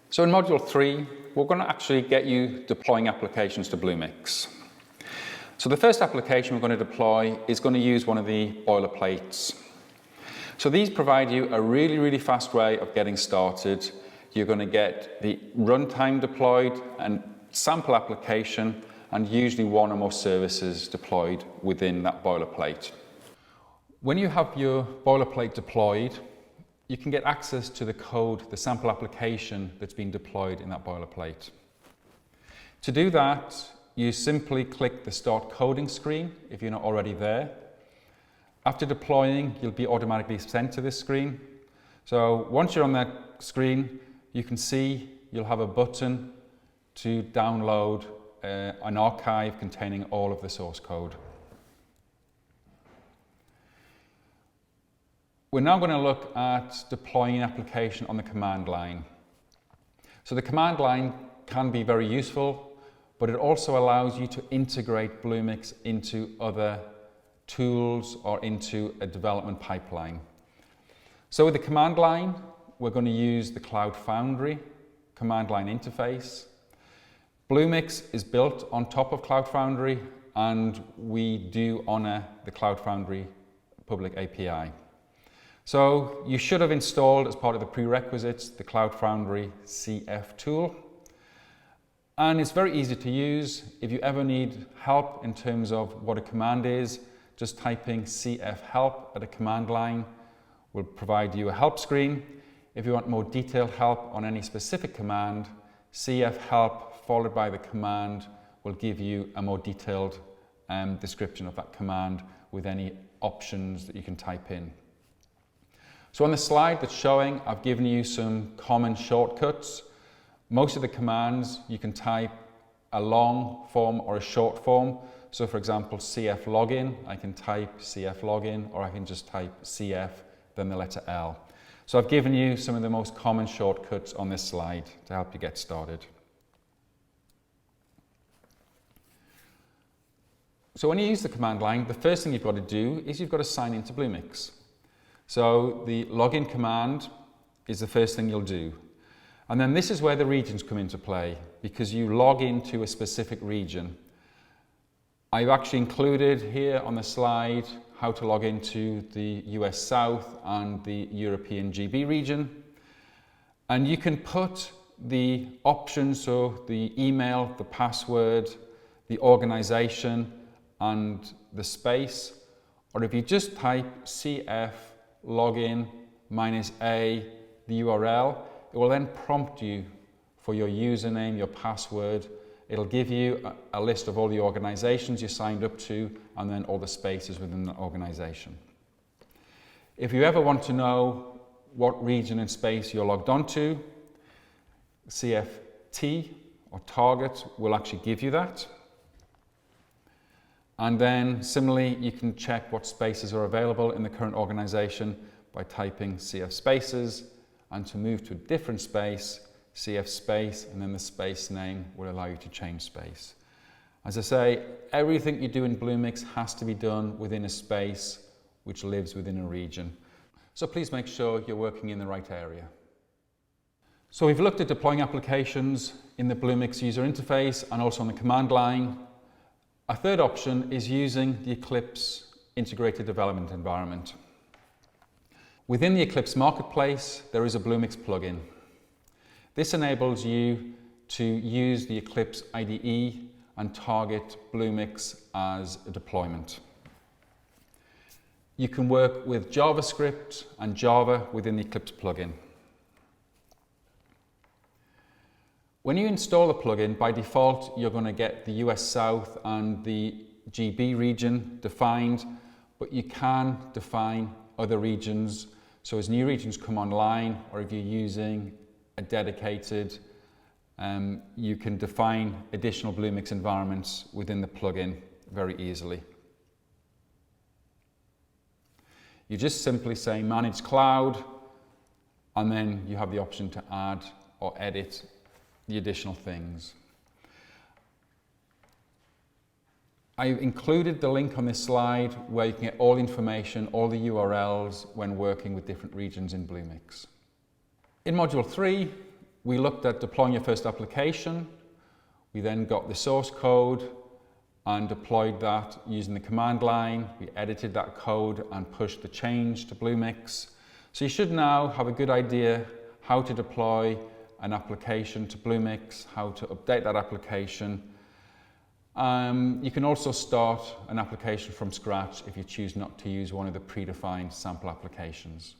So in Module 3, we're going to actually get you deploying applications to Bluemix. So the first application we're going to deploy is going to use one of the boilerplates. So these provide you a really fast way of getting started. You're going to get the runtime deployed and sample application, and usually one or more services deployed within that boilerplate. When you have your boilerplate deployed, you can get access to the code, the sample application that's been deployed in that boilerplate. To do that, you simply click the Start Coding screen if you're not already there. After deploying, you'll be automatically sent to this screen. So once you're on that screen, you can see you'll have a button to download an archive containing all of the source code. We're now going to look at deploying an application on the command line. So the command line can be very useful, but it also allows you to integrate Bluemix into other tools or into a development pipeline. So with the command line, we're going to use the Cloud Foundry command line interface. Bluemix is built on top of Cloud Foundry, and we do honor the Cloud Foundry public API. So you should have installed, as part of the prerequisites, the Cloud Foundry CF tool. And it's very easy to use. If you ever need help in terms of what a command is, just typing CF help at a command line will provide you a help screen. If you want more detailed help on any specific command, CF help followed by the command will give you a more detailed description of that command with any options that you can type in. So on the slide that's showing, I've given you some common shortcuts. Most of the commands you can type a long form or a short form. So for example, CF login, I can type CF login, or I can just type CF, then the letter L. So I've given you some of the most common shortcuts on this slide to help you get started. So when you use the command line, the first thing you've got to do is you've got to sign into Bluemix. So the login command is the first thing you'll do. And then this is where the regions come into play, because you log into a specific region. I've actually included here on the slide how to log into the US South and the European GB region. And you can put the options, so the email, the password, the organization, and the space. Or if you just type CF login -a, the URL, it will then prompt you for your username, your password. It'll give you a list of all the organizations you signed up to, and then all the spaces within the organization. If you ever want to know what region and space you're logged onto, CFT or target will actually give you that. And then similarly, you can check what spaces are available in the current organization by typing CF spaces, and to move to a different space, CF space, and then the space name will allow you to change space. As I say, everything you do in Bluemix has to be done within a space which lives within a region. So please make sure you're working in the right area. So we've looked at deploying applications in the Bluemix user interface and also on the command line. A third option is using the Eclipse integrated development environment. Within the Eclipse marketplace, there is a Bluemix plugin. This enables you to use the Eclipse IDE and target Bluemix as a deployment. You can work with JavaScript and Java within the Eclipse plugin. When you install the plugin, by default, you're going to get the US South and the GB region defined, but you can define other regions. So as new regions come online, or if you're using a dedicated, you can define additional Bluemix environments within the plugin very easily. You just simply say Manage Cloud, and then you have the option to add or edit the additional things. I've included the link on this slide where you can get all the information, all the URLs when working with different regions in Bluemix. In Module 3, we looked at deploying your first application. We then got the source code and deployed that using the command line. We edited that code and pushed the change to Bluemix. So you should now have a good idea how to deploy an application to Bluemix, how to update that application. You can also start an application from scratch if you choose not to use one of the predefined sample applications.